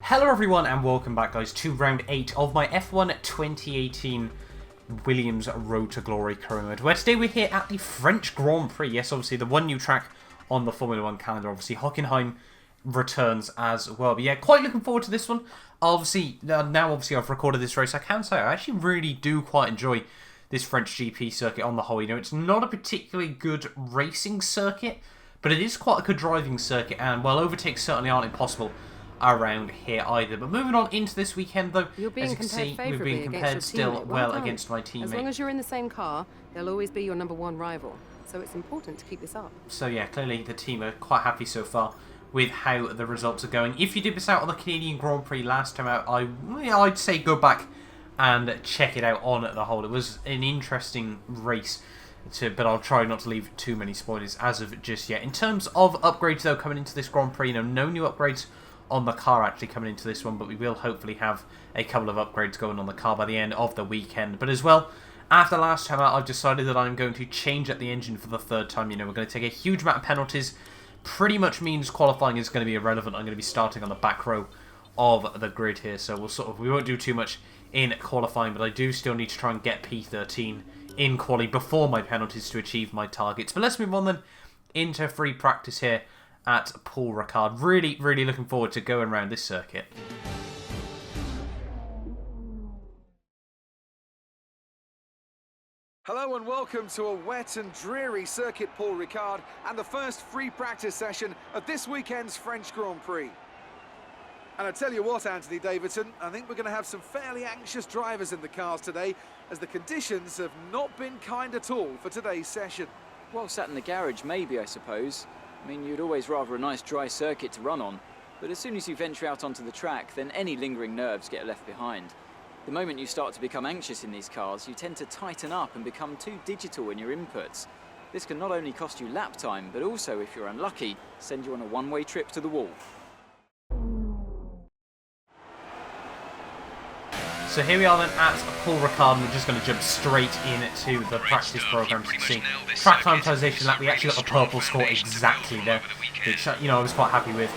Hello everyone and welcome back guys to round 8 of my F1 2018 Williams Road to Glory Career Mode, where today we're here at the French Grand Prix. Yes, obviously the one new track on the Formula 1 calendar. Obviously Hockenheim returns as well. But yeah, quite looking forward to this one. Obviously, now I've recorded this race, I can say I actually really do quite enjoy this French GP circuit on the whole. You know, it's not a particularly good racing circuit, but it is quite a good driving circuit, and well, overtakes certainly aren't impossible around here either. But moving on into this weekend though, as you can see, we've been compared still well against my teammate. As long as you're in the same car, they'll always be your #1 rival. So it's important to keep this up. So yeah, clearly the team are quite happy so far with how the results are going. If you did miss out on the Canadian Grand Prix last time out, I'd say go back and check it out on the whole. It was an interesting race, but I'll try not to leave too many spoilers as of just yet. In terms of upgrades though, coming into this Grand Prix, no new upgrades on the car actually coming into this one, but we will hopefully have a couple of upgrades going on the car by the end of the weekend. But as well, after last time out, I've decided that I'm going to change up the engine for the third time. We're going to take a huge amount of penalties. Pretty much means qualifying is going to be irrelevant. I'm going to be starting on the back row of the grid here, so we won't do too much in qualifying, but I do still need to try and get P13 in quali before my penalties to achieve my targets. But let's move on then into free practice here at Paul Ricard. Really looking forward to going around this circuit. Hello and welcome to a wet and dreary circuit, Paul Ricard, and the first free practice session of this weekend's French Grand Prix. And I tell you what, Anthony Davidson, I think we're going to have some fairly anxious drivers in the cars today, as the conditions have not been kind at all for today's session. Well, sat in the garage, maybe, I suppose. I mean, you'd always rather a nice dry circuit to run on, but as soon as you venture out onto the track, then any lingering nerves get left behind. The moment you start to become anxious in these cars, you tend to tighten up and become too digital in your inputs. This can not only cost you lap time, but also, if you're unlucky, send you on a one-way trip to the wall. So here we are then at Paul Ricard, and we're just going to jump straight into the practice program. You can see track timetisation lap, we actually got the purple score exactly there, which I was quite happy with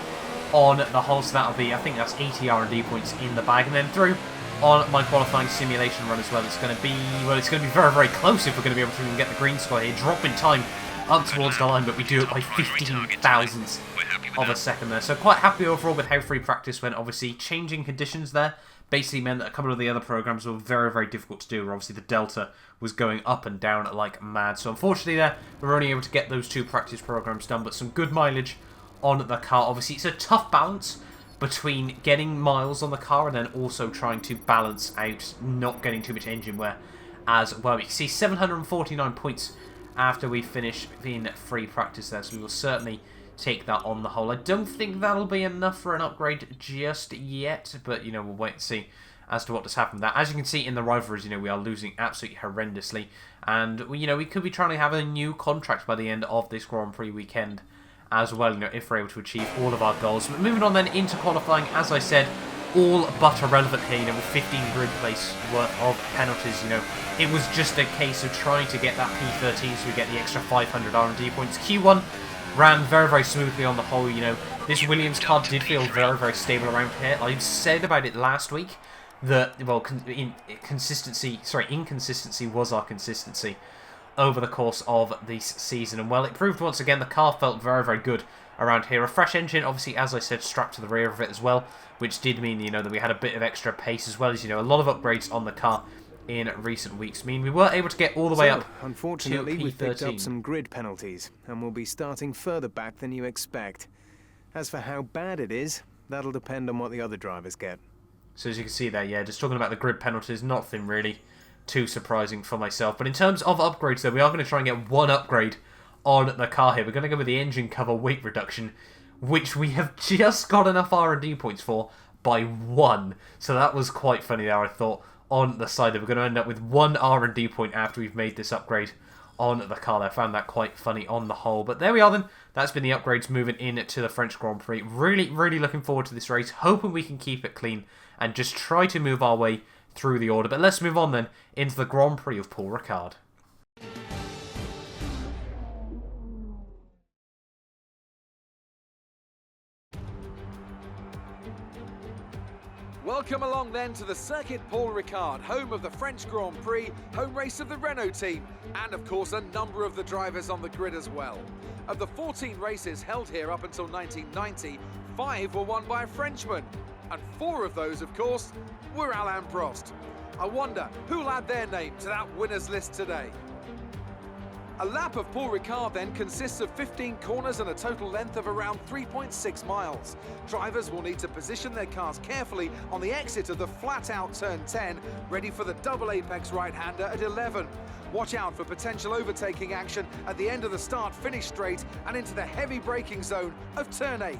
on the whole. So that'll be, I think that's 80 R&D points in the bag, and then through on my qualifying simulation run as well. It's going to be very close if we're going to be able to even get the green score here. Drop in time up towards the line, but we do it by 15 thousandths of a second there. So quite happy overall with how free practice went. Obviously changing conditions there basically meant that a couple of the other programs were very difficult to do, where obviously the delta was going up and down like mad. So unfortunately there, we were only able to get those two practice programs done, but some good mileage on the car. Obviously it's a tough balance between getting miles on the car and then also trying to balance out not getting too much engine wear as well. You can see 749 points after we finish in free practice there, so we will certainly take that on the whole. I don't think that'll be enough for an upgrade just yet, but we'll wait and see as to what does happen there. As you can see in the rivalries, we are losing absolutely horrendously, and we could be trying to have a new contract by the end of this Grand Prix weekend as well, if we're able to achieve all of our goals. But moving on then into qualifying, as I said, all but irrelevant here, with 15 grid place worth of penalties. It was just a case of trying to get that P13 so we get the extra 500 R&D points. Q1 ran very smoothly on the whole. This Williams car did feel very stable around here. I said about it last week that, well, inconsistency was our consistency over the course of this season, and well, it proved once again. The car felt very good around here. A fresh engine, obviously, as I said, strapped to the rear of it as well, which did mean, that we had a bit of extra pace, as well as, a lot of upgrades on the car in recent weeks. We were able to get all the way up. Unfortunately, we've picked up some grid penalties, and we'll be starting further back than you expect. As for how bad it is, that'll depend on what the other drivers get. So as you can see there, yeah, just talking about the grid penalties, nothing really too surprising for myself. But in terms of upgrades, though, we are going to try and get one upgrade on the car here. We're going to go with the engine cover weight reduction, which we have just got enough R&D points for by 1. So that was quite funny there, I thought, on the side that we're going to end up with 1 R&D point after we've made this upgrade on the car. I found that quite funny on the whole. But there we are then. That's been the upgrades moving into the French Grand Prix. Really looking forward to this race. Hoping we can keep it clean and just try to move our way through the order. But let's move on then into the Grand Prix of Paul Ricard. Welcome along then to the Circuit Paul Ricard, home of the French Grand Prix, home race of the Renault team, and of course a number of the drivers on the grid as well. Of the 14 races held here up until 1990, 5 were won by a Frenchman, and 4 of those, of course, were Alain Prost. I wonder who'll add their name to that winners list today. A lap of Paul Ricard then consists of 15 corners and a total length of around 3.6 miles. Drivers will need to position their cars carefully on the exit of the flat-out turn 10, ready for the double apex right-hander at 11. Watch out for potential overtaking action at the end of the start-finish straight and into the heavy braking zone of turn 8.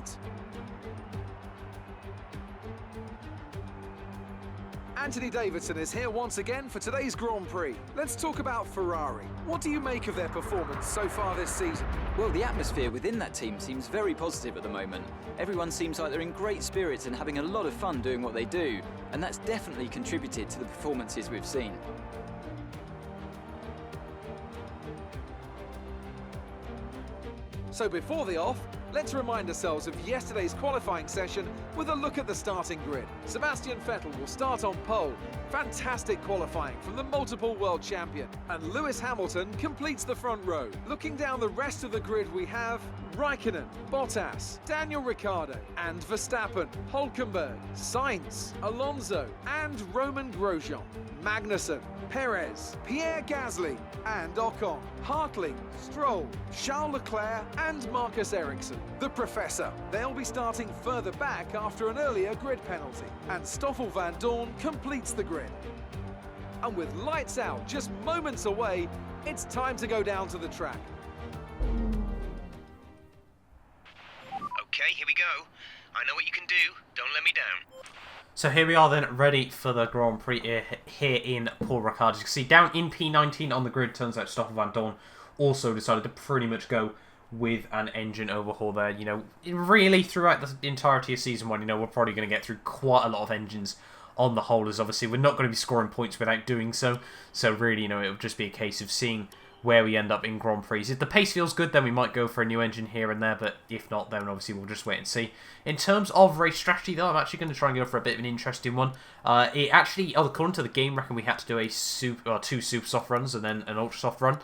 Anthony Davidson is here once again for today's Grand Prix. Let's talk about Ferrari. What do you make of their performance so far this season? Well, the atmosphere within that team seems very positive at the moment. Everyone seems like they're in great spirits and having a lot of fun doing what they do, and that's definitely contributed to the performances we've seen. So before the off, let's remind ourselves of yesterday's qualifying session with a look at the starting grid. Sebastian Vettel will start on pole. Fantastic qualifying from the multiple world champion. And Lewis Hamilton completes the front row. Looking down the rest of the grid, we have Raikkonen, Bottas, Daniel Ricciardo, and Verstappen, Hülkenberg, Sainz, Alonso, and Roman Grosjean, Magnussen, Perez, Pierre Gasly, and Ocon, Hartley, Stroll, Charles Leclerc, and Marcus Ericsson. The Professor. They'll be starting further back after an earlier grid penalty. And Stoffel Van Dorn completes the grid. And with lights out just moments away, it's time to go down to the track. Okay, here we go. I know what you can do. Don't let me down. So here we are then, ready for the Grand Prix here in Paul Ricard. As you can see, down in P19 on the grid, turns out Stoffel Van Dorn also decided to pretty much go with an engine overhaul there. You know, really throughout the entirety of Season 1, you know, we're probably going to get through quite a lot of engines on the whole, as obviously we're not going to be scoring points without doing so. So really, you know, it would just be a case of seeing where we end up in Grand Prix. If the pace feels good, then we might go for a new engine here and there, but if not, then obviously we'll just wait and see. In terms of race strategy, though, I'm actually going to try and go for a bit of an interesting one. It actually, according to the game, reckon we had to do a two super soft runs and then an ultra soft run.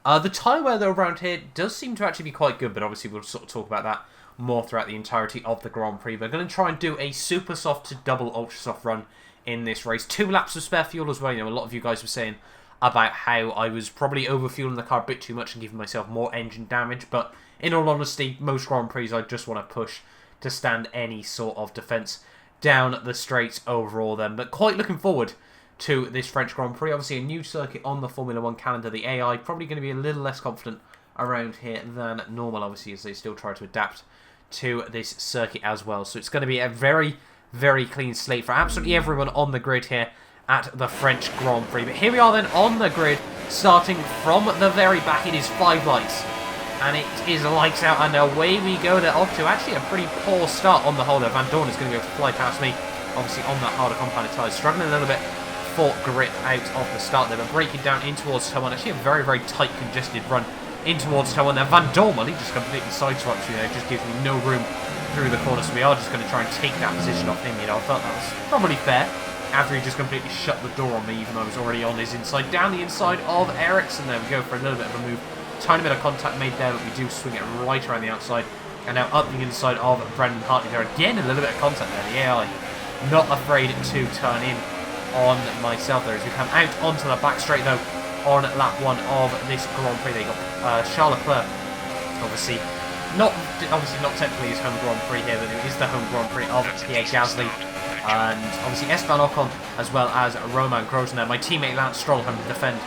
The tyre wear, though, around here does seem to actually be quite good, but obviously we'll sort of talk about that more throughout the entirety of the Grand Prix. We're going to try and do a super soft to double ultra soft run in this race. 2 laps of spare fuel as well. You know, a lot of you guys were saying about how I was probably overfueling the car a bit too much and giving myself more engine damage, but in all honesty, most Grand Prix I just want to push to stand any sort of defence down the straight overall then. But quite looking forward to this French Grand Prix. Obviously a new circuit on the Formula 1 calendar. The AI probably going to be a little less confident around here than normal, obviously, as they still try to adapt to this circuit as well. So it's going to be a very, very clean slate for absolutely everyone on the grid here at the French Grand Prix. But here we are then on the grid, starting from the very back. It is 5 lights, and it is lights out, and away we go. They're off to actually a pretty poor start on the whole there. Van Dorn is going to go fly past me, obviously on that harder compounded tyres, struggling a little bit for grip out of the start there, but breaking down in towards turn 1. Actually a very, very tight, congested run in towards turn 1 there. Van Dorn, well, he just completely sideswipes me there, just gives me no room through the corner, so we are just going to try and take that position off him. You know, I felt that was probably fair, after he just completely shut the door on me, even though I was already on his inside. Down the inside of Ericsson there, we go for a little bit of a move. Tiny bit of contact made there, but we do swing it right around the outside. And now up the inside of Brendan Hartley there. Again, a little bit of contact there. The AI not afraid to turn in on myself there as we come out onto the back straight, though, on lap 1 of this Grand Prix. They got Charles Leclerc, obviously not technically his home Grand Prix here, but it is the home Grand Prix of Pierre Gasly. And obviously Esteban Ocon, as well as Roman Grosjean there. My teammate Lance Stroll having to defend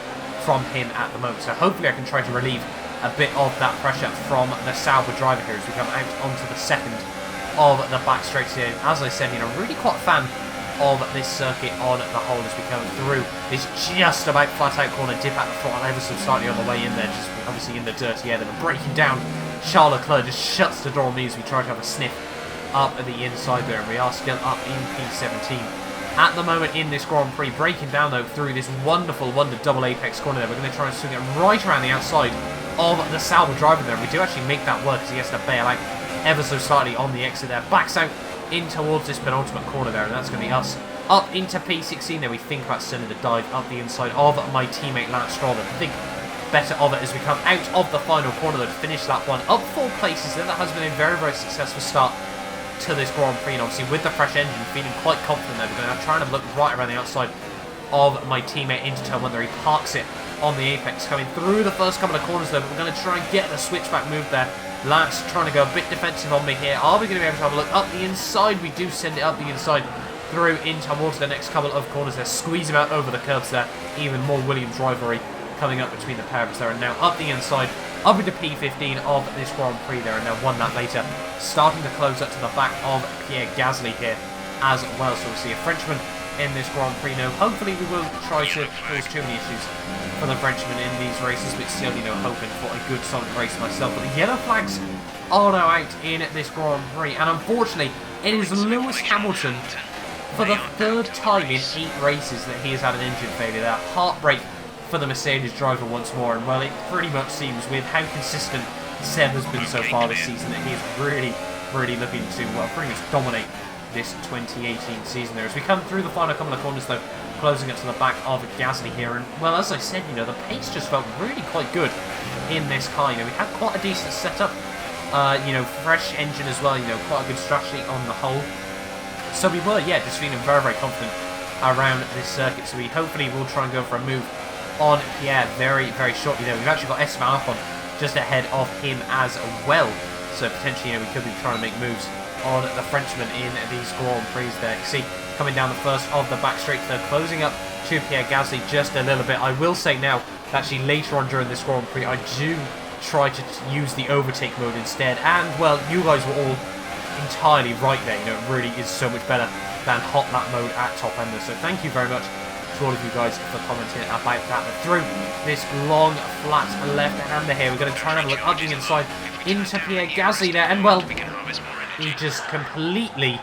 from him at the moment. So hopefully I can try to relieve a bit of that pressure from the Sauber driver here as we come out onto the second of the back straights here. As I said, you know, really quite a fan of this circuit on the whole as we come through this just about flat out corner, dip at the throttle ever so slightly on the way in there, just obviously in the dirty air. Then we're breaking down. Charles Leclerc just shuts the door on me as we try to have a sniff up at the inside there, and we are still up in P17 at the moment in this Grand Prix. Breaking down though through this wonderful double apex corner there. We're going to try and swing it right around the outside of the Sauber driver there. We do actually make that work as he has to bail out ever so slightly on the exit there. Backs out in towards this penultimate corner there, and that's going to be us. Up into P16 there, we think about sending the dive up the inside of my teammate Lance Stroll. And think better of it as we come out of the final corner though to finish lap 1. Up 4 places there, that has been a very, very successful start to this Grand Prix. And obviously with the fresh engine, feeling quite confident there. We're going to try and look right around the outside of my teammate into turn 1 there. He parks it on the apex, coming through the first couple of corners though, but we're going to try and get the switchback move there. Lance trying to go a bit defensive on me here. Are we going to be able to have a look up the inside? We do send it up the inside through in towards the next couple of corners there. Squeeze him out over the curbs there. Even more Williams rivalry coming up between the pair of us there. And now up the inside, up into P15 of this Grand Prix there. And now 1 lap later, starting to close up to the back of Pierre Gasly here as well. So we'll see a Frenchman in this Grand Prix now. Hopefully we will try to cause too many issues for the Frenchman in these races, but still, you know, hoping for a good solid race myself. But the yellow flags are now out in this Grand Prix, and unfortunately it is Lewis Hamilton for the 3rd time in 8 races that he has had an engine failure there. Heartbreak for the Mercedes driver once more, and well, it pretty much seems with how consistent Seb has been so far this season that he is really looking to, well, pretty much dominate this 2018 season there. As we come through the final couple of corners though, closing it to the back of Gasly here, and well, as I said, you know, the pace just felt really quite good in this car. You know, we had quite a decent setup, you know, fresh engine as well, you know, quite a good strategy on the whole. So we were, yeah, just feeling very, very confident around this circuit. So we hopefully will try and go for a move on Pierre very, very shortly there. We've actually got Esteban Ocon just ahead of him as well. So potentially, you know, we could be trying to make moves on the Frenchman in these Grand Prix there. You see, coming down the first of the back straight there, closing up to Pierre Gasly just a little bit. I will say now, actually later on during this Grand Prix, I do try to use the overtake mode instead. And, well, you guys were all entirely right there. You know, it really is so much better than hot lap mode at top ender. So thank you very much to all of you guys for commenting about that. But through this long, flat left-hander here, we're going to try and have a look up the inside into Pierre Gasly there. And, well, he just completely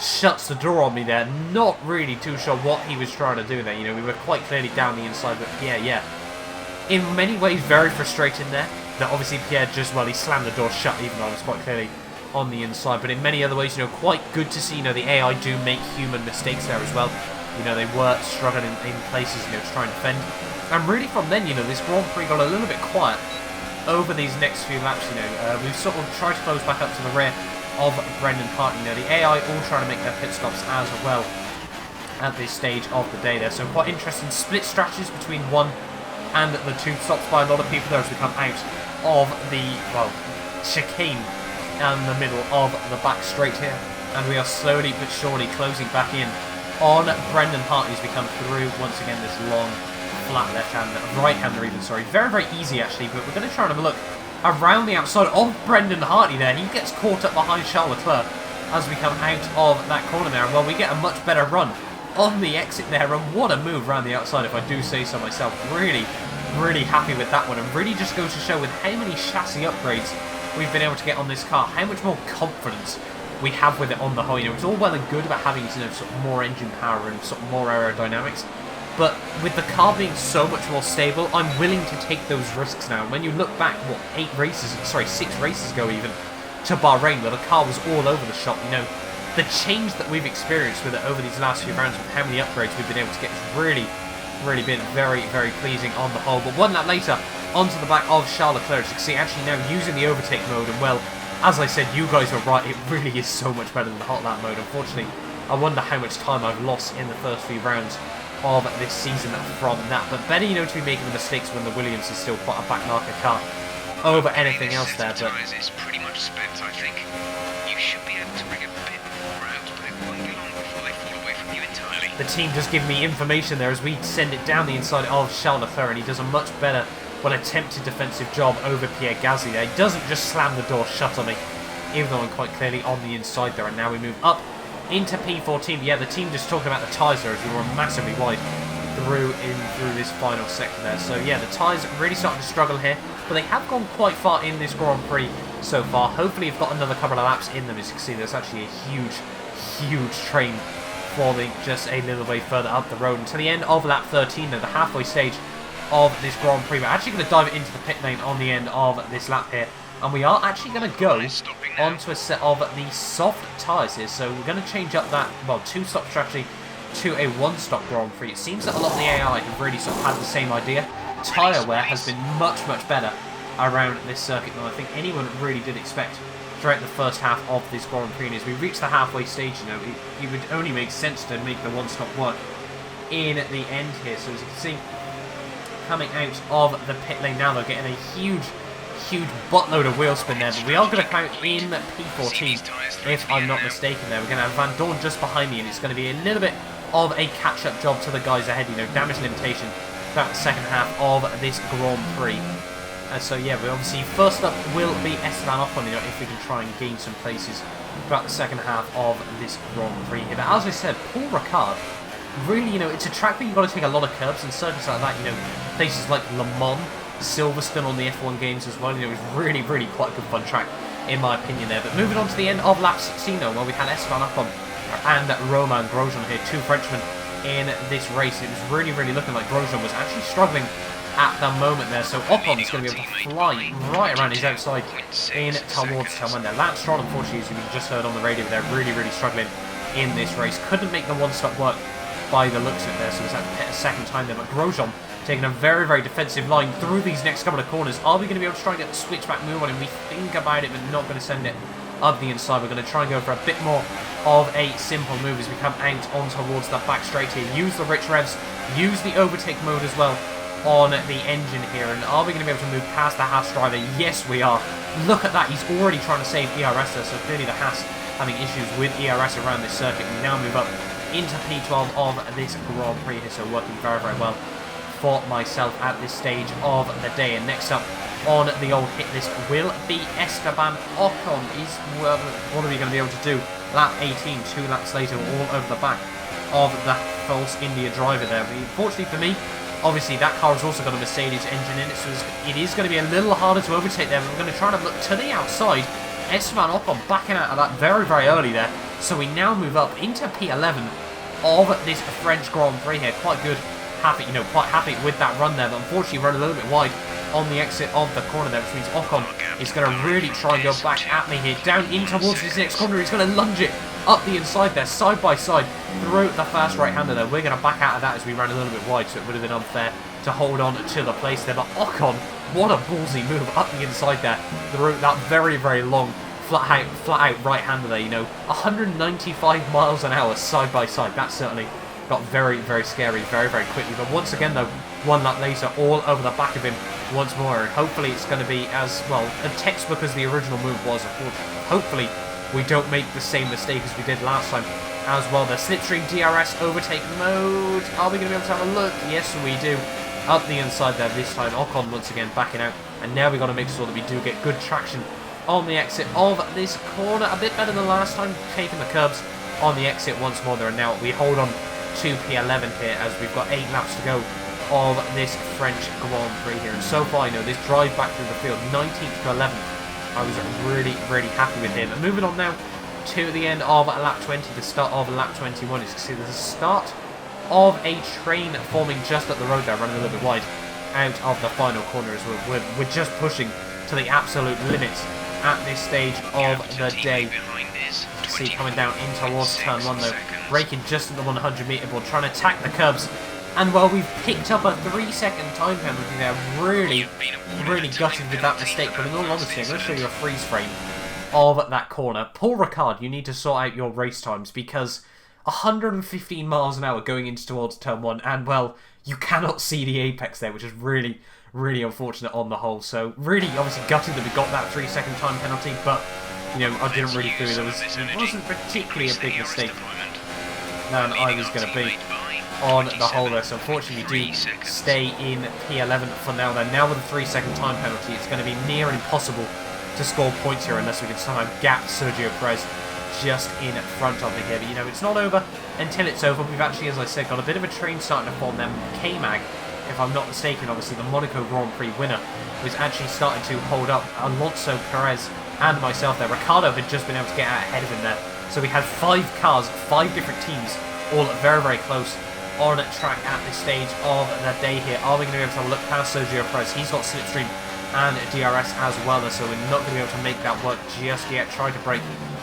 shuts the door on me there. Not really too sure what he was trying to do there. You know, we were quite clearly down the inside, but Pierre, yeah, in many ways very frustrating there. That obviously Pierre just, well, he slammed the door shut even though I was quite clearly on the inside. But in many other ways, you know, quite good to see, you know, the AI do make human mistakes there as well. You know, they were struggling in places, you know, to try and defend. And really from then, you know, this Grand Prix got a little bit quiet over these next few laps, you know. We've sort of tried to close back up to the rear of Brendan Hart. You know, the AI all trying to make their pit stops as well at this stage of the day there. So quite interesting split strategies between 1 and the 2 stops by a lot of people there as we come out of the, well, chicane and the middle of the back straight here. And we are slowly but surely closing back in on Brendan Hart as we come through once again this long, flat left-hander, right-hander even, sorry. Very, very easy actually, but we're going to try and have a look around the outside of Brendan Hartley there. He gets caught up behind Charles Leclerc as we come out of that corner there. Well, we get a much better run on the exit there, and what a move around the outside if I do say so myself. Really, really happy with that one, and really just goes to show with how many chassis upgrades we've been able to get on this car, how much more confidence we have with it on the whole. You know, it's all well and good about having, you know, sort of more engine power and sort of more aerodynamics, but with the car being so much more stable, I'm willing to take those risks now. And when you look back, what, 6 races ago even, to Bahrain, where the car was all over the shop, you know, the change that we've experienced with it over these last few rounds, with how many upgrades we've been able to get, has really, really been very, very pleasing on the whole. But 1 lap later, onto the back of Charles Leclerc. You can see actually now using the overtake mode, and well, as I said, you guys were right, it really is so much better than the hot lap mode. Unfortunately, I wonder how much time I've lost in the first few rounds of this season from that. But better, you know, to be making the mistakes when the Williams is still quite a back marker car over anything else there. But is pretty much spent, I think. You should be able to bring a bit more out, but it won't be long before they fall away from you entirely. The team just give me information there as we send it down the inside of Charles Leclerc, and he does a much better, well, attempted defensive job over Pierre Gasly there. He doesn't just slam the door shut on me, even though I'm quite clearly on the inside there. And now we move up into P14. Yeah, the team just talking about the tyres there as we were massively wide through this final sector there. So yeah, the tyres really starting to struggle here, but they have gone quite far in this Grand Prix so far. Hopefully you've got another couple of laps in them. As you can see, there's actually a huge train falling just a little way further up the road. And to the end of lap 13 though, the halfway stage of this Grand Prix. We're actually going to dive into the pit lane on the end of this lap here, and we are actually going to go onto a set of the soft tyres here. So we're going to change up that, well, 2-stop strategy to a 1-stop Grand Prix. It seems that a lot of the AI have really sort of had the same idea. Tyre wear has been much, much better around this circuit than I think anyone really did expect throughout the first half of this Grand Prix. And as we reach the halfway stage, you know, it would only make sense to make the 1-stop work in the end here. So as you can see, coming out of the pit lane now, they're getting a huge buttload of wheel spin there, but we are going to come out in P14 if I'm not mistaken there. We're going to have Van Dorn just behind me, and it's going to be a little bit of a catch-up job to the guys ahead, you know, damage limitation throughout the second half of this Grand Prix. So yeah, we obviously, first up will be Esteban Ocon, you know, if we can try and gain some places throughout the second half of this Grand Prix here. But as I said, Paul Ricard, really, you know, it's a track where you've got to take a lot of curbs, and circuits like that, you know, places like Le Mans, Silverstone on the F1 games as well, you know, it was really quite a good fun track in my opinion there. But moving on to the end of lap 16 though, where we had Esteban Ocon and Romain Grosjean here, 2 Frenchmen in this race. It was really looking like Grosjean was actually struggling at the moment there, so Ocon is going to be able to fly right around his outside in towards turn 1 there. Lance Stroll, unfortunately, as we just heard on the radio, they're really struggling in this race. Couldn't make the 1-stop work by the looks of it there, so was that pit a second time there. But Grosjean taking a very defensive line through these next couple of corners. Are we going to be able to try and get the switchback move on him? We think about it, but not going to send it up the inside. We're going to try and go for a bit more of a simple move as we come out on towards the back straight here. Use the rich revs, use the overtake mode as well on the engine here. And are we going to be able to move past the Haas driver? Yes, we are. Look at that. He's already trying to save ERS there, so clearly the Haas having issues with ERS around this circuit. We now move up into P12 of this Grand Prix here, so working very well for myself at this stage of the day. And next up on the old hit list will be Esteban Ocon. What are we going to be able to do? Lap 18, 2 laps later, all over the back of the Force India driver there. But unfortunately for me, obviously that car has also got a Mercedes engine in it, so it is going to be a little harder to overtake there. But we're going to try to look to the outside. Esteban Ocon backing out of that very early there. So we now move up into P11 of this French Grand Prix here. Quite good. Quite happy with that run there, but unfortunately run a little bit wide on the exit of the corner there, which means Ocon is going to really try and go back at me here, down in towards this next corner. He's going to lunge it up the inside there, side by side, through the fast right-hander there. We're going to back out of that as we ran a little bit wide, so it would have been unfair to hold on to the place there. But Ocon, what a ballsy move up the inside there, through that very long, flat out right-hander there, you know, 195 miles an hour side by side. That certainly got very scary very quickly. But once again though, 1 lap later, all over the back of him once more. And hopefully it's going to be as well a textbook as the original move was. Hopefully we don't make the same mistake as we did last time as well. The slipstream DRS overtake mode. Are we going to be able to have a look? Yes, we do. Up the inside there this time. Ocon once again backing out, and now we've got to make sure that we do get good traction on the exit of this corner. A bit better than last time, taking the curbs on the exit once more there. And now we hold on to P11 here as we've got 8 laps to go of this French Grand Prix here. And so far, you know, this drive back through the field, 19th to 11th, I was really happy with him. And moving on now to the end of lap 20, the start of lap 21. As you can see, there's a start of a train forming just at the road there, running a little bit wide out of the final corner as well. We're just pushing to the absolute limits at this stage of the day. See, coming down in towards turn 1 though, braking just at the 100-meter board, trying to attack the curbs. And well, we've picked up a 3-second time penalty there. Really gutted with that mistake. But in all honesty, I'm going to show you a freeze frame of that corner. Paul Ricard, you need to sort out your race times, because 115 miles an hour going into towards turn 1, and well, you cannot see the apex there, which is really unfortunate on the whole. So really, obviously gutted that we got that 3-second time penalty, but you know, I didn't really feel it wasn't particularly a big mistake than I was going to be on the whole there. So unfortunately we do stay in P11 for now. Now with a 3-second time penalty, it's going to be near impossible to score points here unless we can somehow gap Sergio Perez just in front of me here. But you know, it's not over until it's over. We've actually, as I said, got a bit of a train starting to form there. K-Mag, if I'm not mistaken, obviously the Monaco Grand Prix winner, was actually starting to hold up Alonso, Perez and myself there. Ricciardo had just been able to get out ahead of him there. So we had 5 cars, 5 different teams, all very close on track at this stage of the day here. Are we going to be able to look past Sergio Perez? He's got slipstream and DRS as well, so we're not going to be able to make that work just yet. Try to brake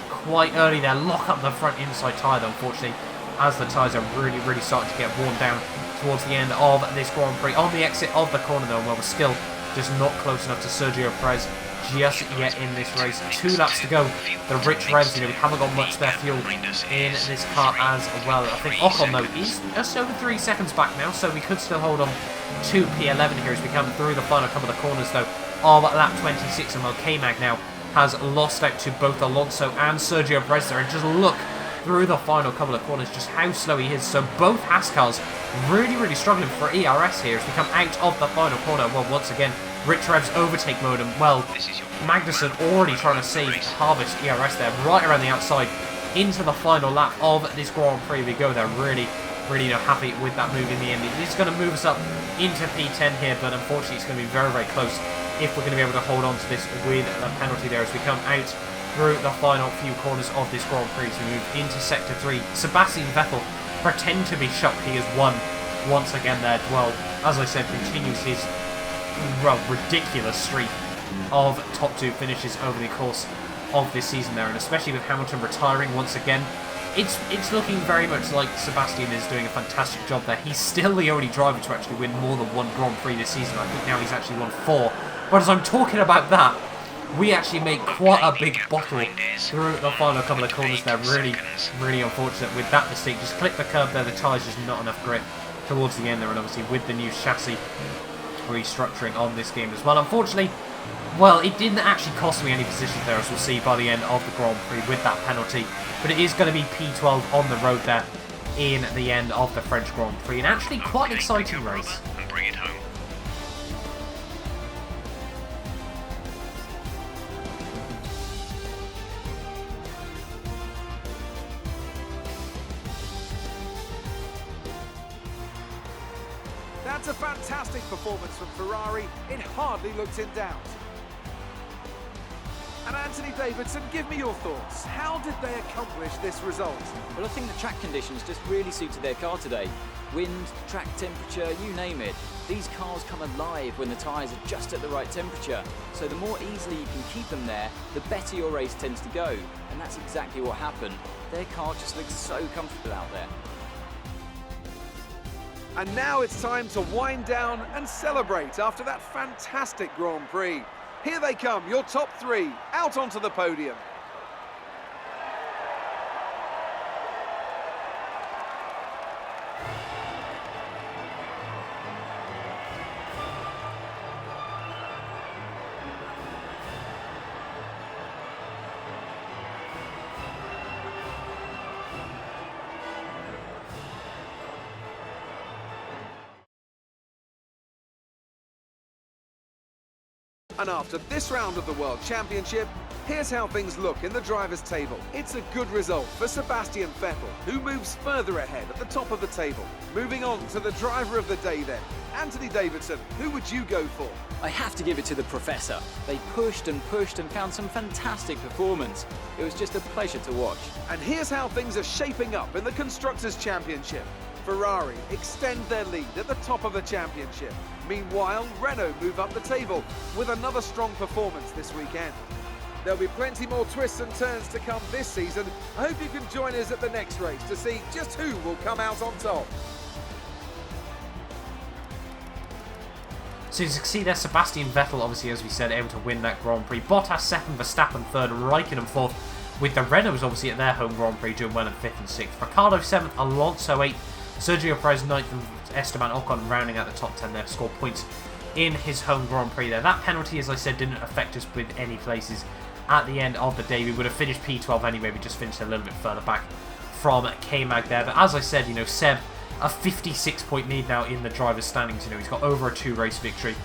quite early there, lock up the front inside tyre though, unfortunately, as the tyres are really starting to get worn down towards the end of this Grand Prix. On the exit of the corner though, well, we're still just not close enough to Sergio Perez just yet in this race. 2 laps to go. The rich revs, we haven't got much spare fuel in this car as well. I think Ocon though is just over 3 seconds back now, so we could still hold on to P11 here as we come through the final couple of corners though of lap 26, and while K-Mag now has lost out to both Alonso and Sergio Perez there, and just look through the final couple of corners just how slow he is. So both Haas cars really struggling for ERS here as we come out of the final corner. Well, once again, Rich Rev's overtake mode, and well, Magnussen already trying to save harvest ERS there right around the outside into the final lap of this Grand Prix. We go there really happy with that move in the end. It is going to move us up into P10 here, but unfortunately it's going to be very close if we're going to be able to hold on to this with a penalty there as we come out through the final few corners of this Grand Prix. So we move into Sector 3. Sebastian Vettel pretend to be shocked he has won once again there. Well, as I said, continues his ridiculous streak of top 2 finishes over the course of this season there, and especially with Hamilton retiring once again, it's looking very much like Sebastian is doing a fantastic job there. He's still the only driver to actually win more than 1 Grand Prix this season. I think now he's actually won 4. But as I'm talking about that, we actually make quite a big bottle through the final couple of corners there. Really unfortunate with that mistake. Just clip the curb there, the tyre's just not enough grip towards the end there, and obviously with the new chassis restructuring on this game as well. Unfortunately, well, it didn't actually cost me any positions there, as we'll see by the end of the Grand Prix with that penalty. But it is going to be P12 on the road there in the end of the French Grand Prix. And actually quite an exciting race. And bring it home. That's a fantastic performance from Ferrari. It hardly looked in doubt. And Anthony Davidson, give me your thoughts. How did they accomplish this result? Well, I think the track conditions just really suited their car today. Wind, track temperature, you name it. These cars come alive when the tyres are just at the right temperature. So the more easily you can keep them there, the better your race tends to go. And that's exactly what happened. Their car just looks so comfortable out there. And now it's time to wind down and celebrate after that fantastic Grand Prix. Here they come, your top 3, out onto the podium. And after this round of the World Championship, here's how things look in the drivers' table. It's a good result for Sebastian Vettel, who moves further ahead at the top of the table. Moving on to the driver of the day then. Anthony Davidson, who would you go for? I have to give it to the Professor. They pushed and found some fantastic performance. It was just a pleasure to watch. And here's how things are shaping up in the Constructors' Championship. Ferrari extend their lead at the top of the championship. Meanwhile, Renault move up the table with another strong performance this weekend. There'll be plenty more twists and turns to come this season. I hope you can join us at the next race to see just who will come out on top. So you can see there, Sebastian Vettel, obviously, as we said, able to win that Grand Prix. Bottas 2nd, Verstappen 3rd, Raikkonen 4th, with the Renaults obviously at their home Grand Prix doing well in 5th and 6th. Ricciardo 7th, Alonso 8th, Sergio Perez 9th, and Esteban Ocon rounding out the top 10 there, scored points in his home Grand Prix there. That penalty, as I said, didn't affect us with any places at the end of the day. We would have finished P12 anyway, we just finished a little bit further back from K-Mag there. But as I said, Seb, a 56-point lead now in the driver's standings. He's got over a 2-race victory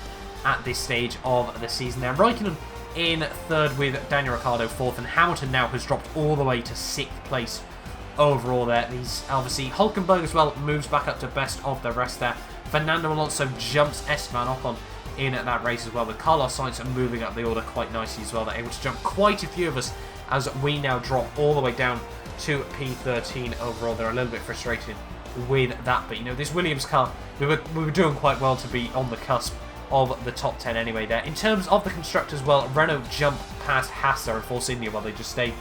at this stage of the season there. Raikkonen in 3rd with Daniel Ricciardo 4th, and Hamilton now has dropped all the way to 6th place overall there. He's obviously, Hulkenberg as well moves back up to best of the rest there. Fernando Alonso jumps Esteban Ocon in at that race as well, with Carlos Sainz moving up the order quite nicely as well. They're able to jump quite a few of us as we now drop all the way down to P13 overall. They're a little bit frustrated with that, but this Williams car, we were doing quite well to be on the cusp of the top 10 anyway there. In terms of the constructors, well, Renault jump past Haas and Force India while they just stay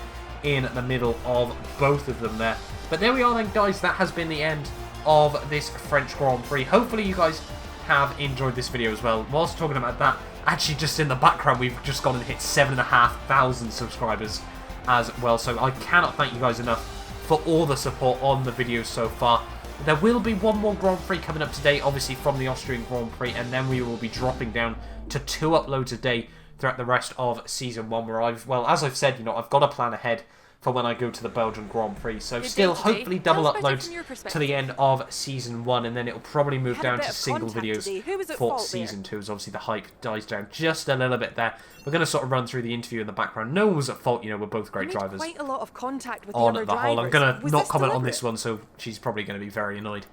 in the middle of both of them there. But there we are then, guys. That has been the end of this French Grand Prix. Hopefully you guys have enjoyed this video as well. Whilst talking about that, actually just in the background, we've just gone and hit 7,500 subscribers as well. So I cannot thank you guys enough for all the support on the videos so far. There will be one more Grand Prix coming up today, obviously from the Austrian Grand Prix, and then we will be dropping down to 2 uploads a day throughout the rest of Season 1, where as I've said, I've got a plan ahead for when I go to the Belgian Grand Prix. So still, hopefully double uploads to the end of Season 1, and then it'll probably move down to single videos for Season 2, as obviously the hype dies down just a little bit there. We're going to sort of run through the interview in the background. No one was at fault, we're both great drivers. Quite a lot of contact with on the the whole. I'm going to not comment on deliberate? this one, so she's probably going to be very annoyed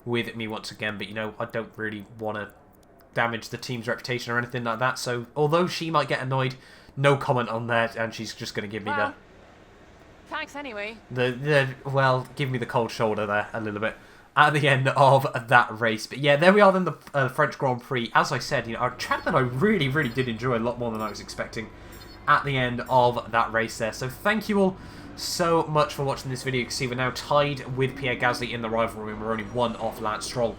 with me once again, but I don't really want to damage the team's reputation or anything like that, so although she might get annoyed, no comment on that, and she's just going to give me Thanks anyway. well, give me the cold shoulder there a little bit at the end of that race. But yeah, there we are then, the French Grand Prix. As I said, a track that I really, really did enjoy a lot more than I was expecting at the end of that race there. So thank you all so much for watching this video. You can see we're now tied with Pierre Gasly in the rivalry, and we're only one off Lance Stroll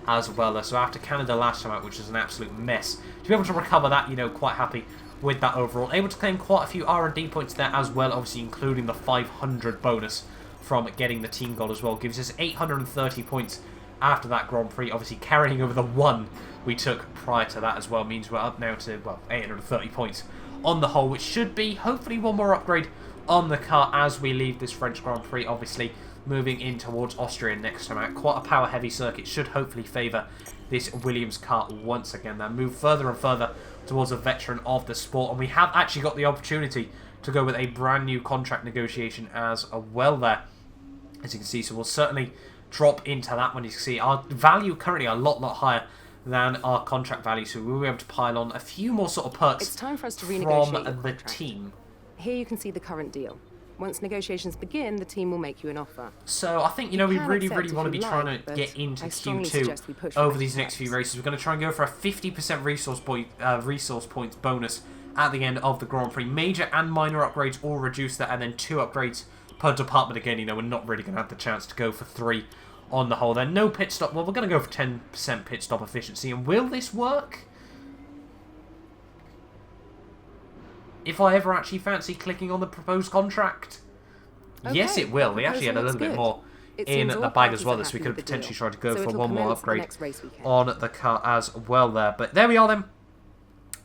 as well. So after Canada last time out, which was an absolute mess, to be able to recover that, quite happy with that overall. Able to claim quite a few R&D points there as well, obviously including the 500 bonus from getting the team goal as well. Gives us 830 points after that Grand Prix, obviously carrying over the 1 we took prior to that as well. Means we're up now to, 830 points on the whole, which should be hopefully one more upgrade on the car as we leave this French Grand Prix, obviously moving in towards Austria next time out. Quite a power heavy circuit, should hopefully favour this Williams car once again. Then move further and further towards a veteran of the sport, and we have actually got the opportunity to go with a brand new contract negotiation as well there, as you can see. So we'll certainly drop into that one. You can see our value currently a lot higher than our contract value, so we'll be able to pile on a few more sort of perks. It's time for us to renegotiate from your the contract. team. Here you can see the current deal. Once negotiations begin, the team will make you an offer. So I think, we can really accept want to if be you trying like, to but get into I strongly Q2 suggest we push for over better these next few terms. races. We're going to try and go for a 50% resource points bonus at the end of the Grand Prix. Major and minor upgrades all reduce that, and then 2 upgrades per department again. We're not really going to have the chance to go for 3 on the whole. Then no pit stop. Well, we're going to go for 10% pit stop efficiency. And will this work? If I ever actually fancy clicking on the proposed contract? Okay, Yes, it will. We actually had a proposal little bit looks more good. It in seems the all bag as parties well, are so we happy could with the potentially deal. try to go So for it'll one more commence the upgrade next race weekend. on the car as well there. But there we are then.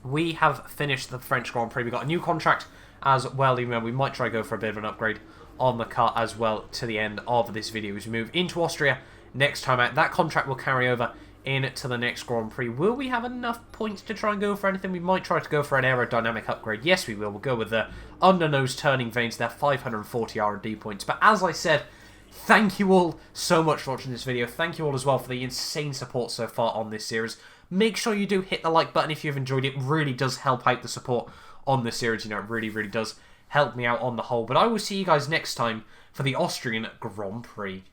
We have finished the French Grand Prix. We got a new contract as well, even though we might try to go for a bit of an upgrade on the car as well to the end of this video as we move into Austria next time out. That contract will carry over into the next Grand Prix. Will we have enough points to try and go for anything? We might try to go for an aerodynamic upgrade. Yes, we will. We'll go with the under-nose turning vanes there, 540 R&D points. But as I said, thank you all so much for watching this video. Thank you all as well for the insane support so far on this series. Make sure you do hit the like button if you've enjoyed it. It really does help out the support on this series. It really does help me out on the whole. But I will see you guys next time for the Austrian Grand Prix.